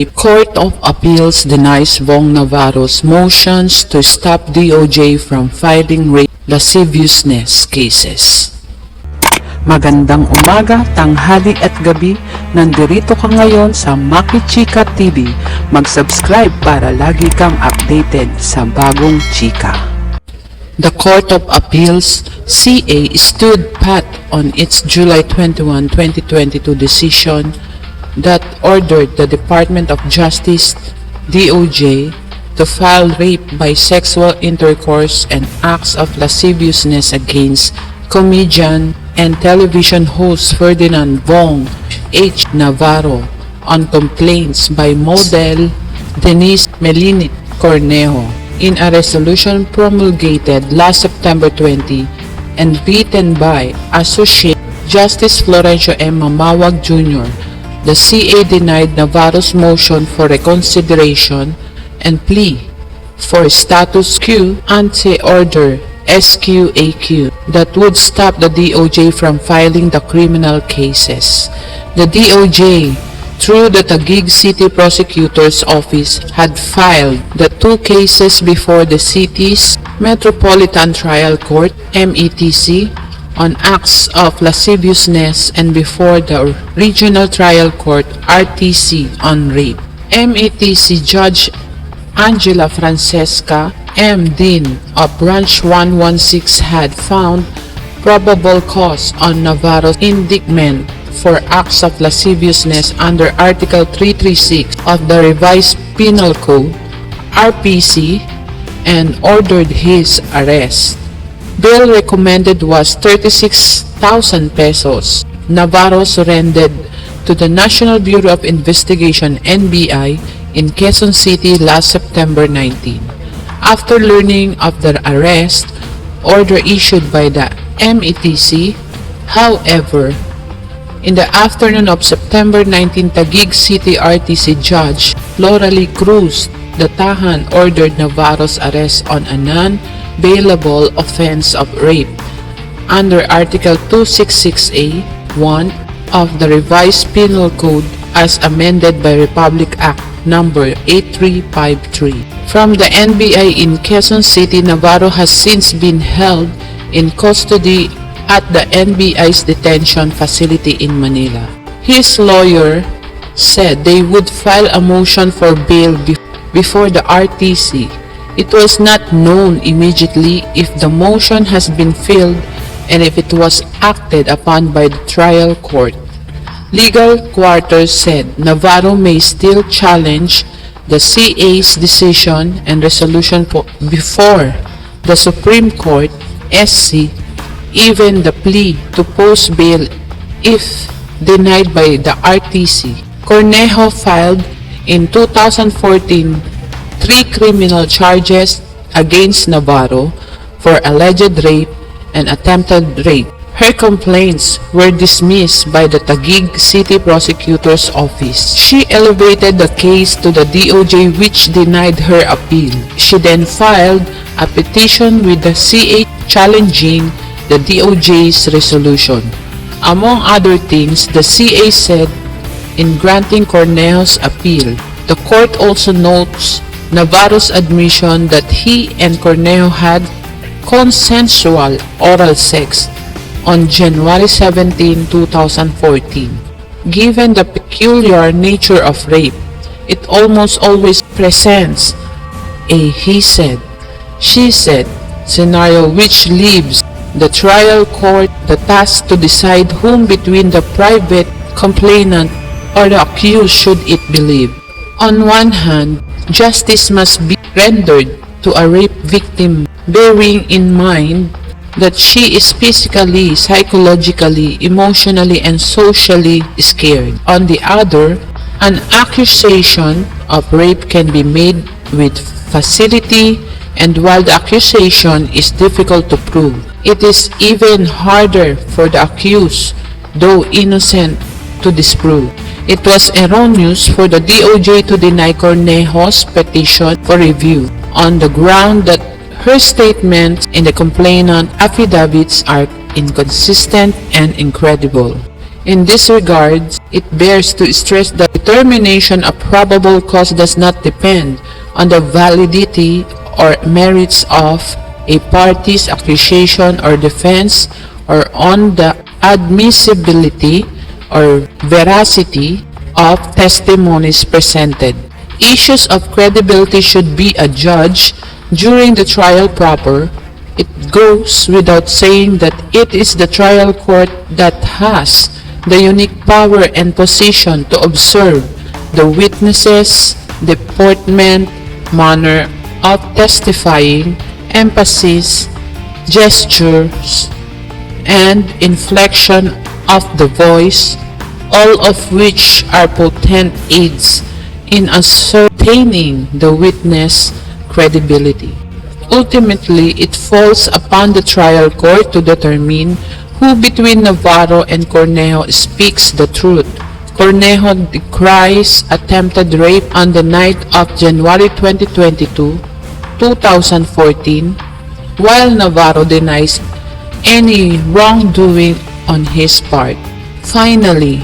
The Court of Appeals denies Vhong Navarro'S motions to stop DOJ from filing rape lasciviousness cases. Magandang umaga, tanghali at gabi. Nandirito ka ngayon sa Maki Chika TV. Mag-subscribe para lagi kang updated sa bagong chika. The Court of Appeals CA stood pat on its July 21, 2022 decision that ordered the Department of Justice DOJ to file rape by sexual intercourse and acts of lasciviousness against comedian and television host Ferdinand Vhong H. Navarro on complaints by model Denise Melinit Cornejo in a resolution promulgated last September 20 and written by Associate Justice Florencio M. Mamawag Jr. The CA denied Navarro's motion for reconsideration and plea for status quo ante order SQAQ that would stop the DOJ from filing the criminal cases. The DOJ, through the Taguig City Prosecutor's Office, had filed the two cases before the city's Metropolitan Trial Court METC on acts of lasciviousness and before the Regional Trial Court RTC on rape. METC Judge Angela Francesca M. Dean of Branch 116 had found probable cause on Navarro's indictment for acts of lasciviousness under Article 336 of the Revised Penal Code RPC and ordered his arrest. Bail recommended was 36,000 pesos. Navarro surrendered to the National Bureau of Investigation NBI in Quezon City last September 19. After learning of the arrest order issued by the METC, however, in the afternoon of September 19, Taguig City RTC Judge Loralie Cruz de Tahan ordered Navarro's arrest on a non-bailable offense of rape under Article 266A.1 of the Revised Penal Code as amended by Republic Act No. 8353. From the NBI in Quezon City, Navarro has since been held in custody at the NBI's detention facility in Manila. His lawyer said they would file a motion for bail before the RTC. It was not known immediately if the motion has been filed and if it was acted upon by the trial court. Legal quarters said Navarro may still challenge the CA's decision and resolution before the Supreme Court SC, even the plea to post bail if denied by the RTC. Cornejo filed in 2014 three criminal charges against Navarro for alleged rape and attempted rape. Her complaints were dismissed by the Taguig City Prosecutor's Office. She elevated the case to the DOJ, which denied her appeal. She then filed a petition with the CA challenging the DOJ's resolution. Among other things, the CA said in granting Cornejo's appeal, the court also notes Navarro's admission that he and Cornejo had consensual oral sex on January 17, 2014. Given the peculiar nature of rape, it almost always presents a he said, she said scenario which leaves the trial court the task to decide whom between the private complainant or the accused should it believe. On one hand, justice must be rendered to a rape victim, bearing in mind that she is physically, psychologically, emotionally, and socially scared. On the other, an accusation of rape can be made with facility, and while the accusation is difficult to prove, it is even harder for the accused, though innocent, to disprove. It was erroneous for the DOJ to deny Cornejo's petition for review on the ground that her statements in the complainant affidavits are inconsistent and incredible. In this regard, it bears to stress that determination of probable cause does not depend on the validity or merits of a party's accusation or defense, or on the admissibility or veracity of testimonies presented. Issues of credibility should be adjudged during the trial proper. It goes without saying that it is the trial court that has the unique power and position to observe the witnesses' deportment, manner of testifying, emphasis, gestures, and inflection of the voice, all of which are potent aids in ascertaining the witness' credibility. Ultimately, it falls upon the trial court to determine who between Navarro and Cornejo speaks the truth. Cornejo decries attempted rape on the night of January 2022, 2014, while Navarro denies any wrongdoing on his part. Finally,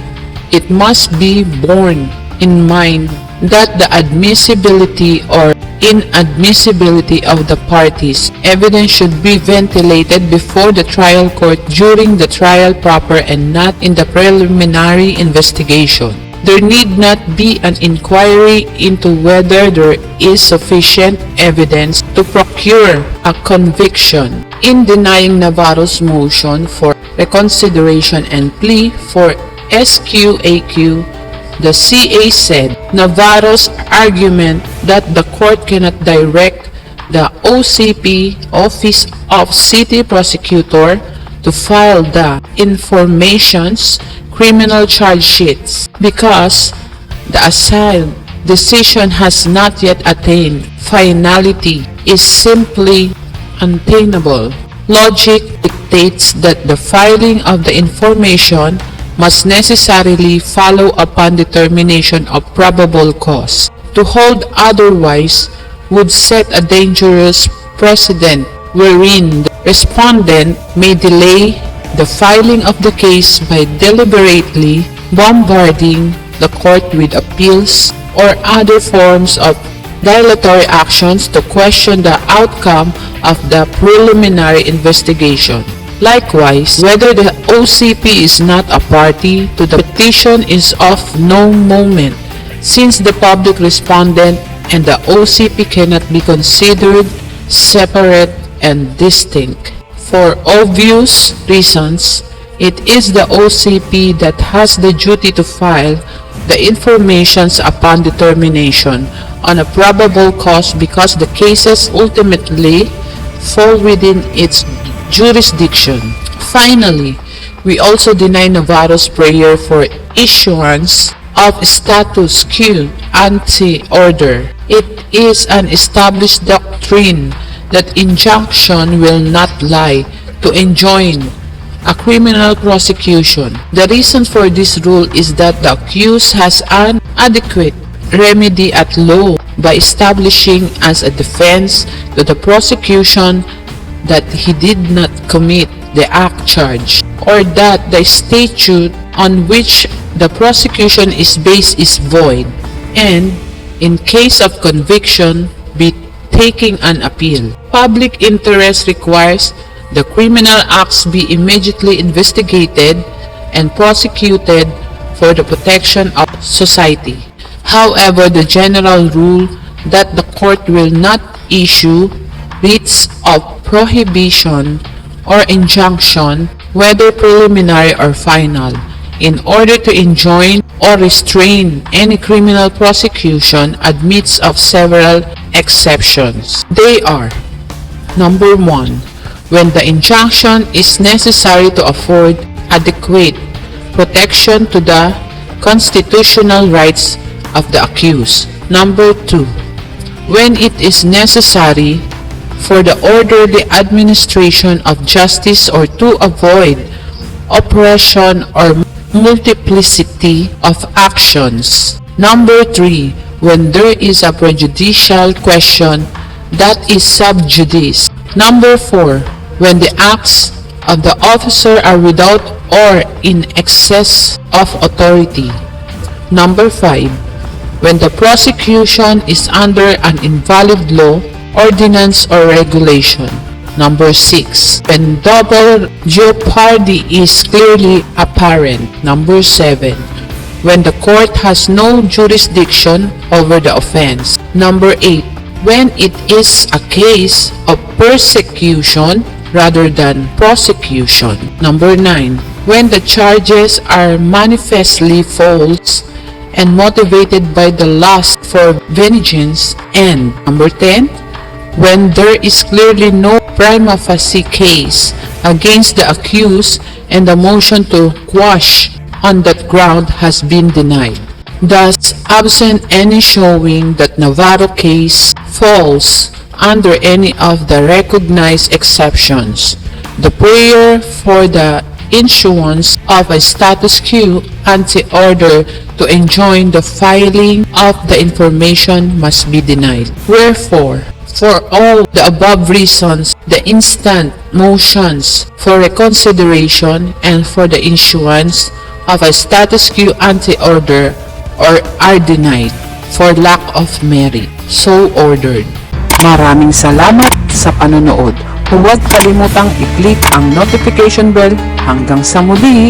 it must be borne in mind that the admissibility or inadmissibility of the parties' evidence should be ventilated before the trial court during the trial proper and not in the preliminary investigation. There need not be an inquiry into whether there is sufficient evidence to procure a conviction. In denying Navarro's motion for reconsideration and plea for SQAQ, the CA said Navarro's argument that the court cannot direct the OCP, Office of City Prosecutor, to file the information's criminal charge sheets because the assigned decision has not yet attained finality is simply untenable. Logic dictates that the filing of the information must necessarily follow upon determination of probable cause. To hold otherwise would set a dangerous precedent wherein the respondent may delay the filing of the case by deliberately bombarding the court with appeals or other forms of dilatory actions to question the outcome of the preliminary investigation. Likewise, whether the OCP is not a party to the petition is of no moment, since the public respondent and the OCP cannot be considered separate and distinct. For obvious reasons, it is the OCP that has the duty to file the informations upon determination on a probable cause because the cases ultimately fall within its jurisdiction. Finally, we also deny Navarro's prayer for issuance of status quo ante order. It is an established doctrine that injunction will not lie to enjoin a criminal prosecution. The reason for this rule is that the accused has an adequate remedy at law by establishing as a defense to the prosecution that he did not commit the act charged, or that the statute on which the prosecution is based is void, and, in case of conviction, be taking an appeal. Public interest requires the criminal acts be immediately investigated and prosecuted for the protection of society. However, the general rule that the court will not issue writs of prohibition or injunction, whether preliminary or final, in order to enjoin or restrain any criminal prosecution admits of several exceptions. They are: number 1, when the injunction is necessary to afford adequate protection to the constitutional rights of the accused. Number 2, when it is necessary for the orderly administration of justice or to avoid oppression or multiplicity of actions. Number 3, when there is a prejudicial question that is sub judice. Number 4, when the acts of the officer are without or in excess of authority. Number 5. When the prosecution is under an invalid law, ordinance, or regulation. Number 6. When double jeopardy is clearly apparent. Number 7. When the court has no jurisdiction over the offense. Number 8. When it is a case of persecution rather than prosecution. Number 9. When the charges are manifestly false and motivated by the lust for vengeance. And number 10. When there is clearly no prima facie case against the accused and the motion to quash on that ground has been denied. Thus, absent any showing that Navarro case falls under any of the recognized exceptions, the prayer for the issuance of a status quo ante order to enjoin the filing of the information must be denied. Wherefore, for all the above reasons, the instant motions for reconsideration and for the issuance of a status quo ante order are denied for lack of merit. So ordered. Maraming salamat sa panonood. Huwag kalimutang i-click ang notification bell. Hanggang sa muli!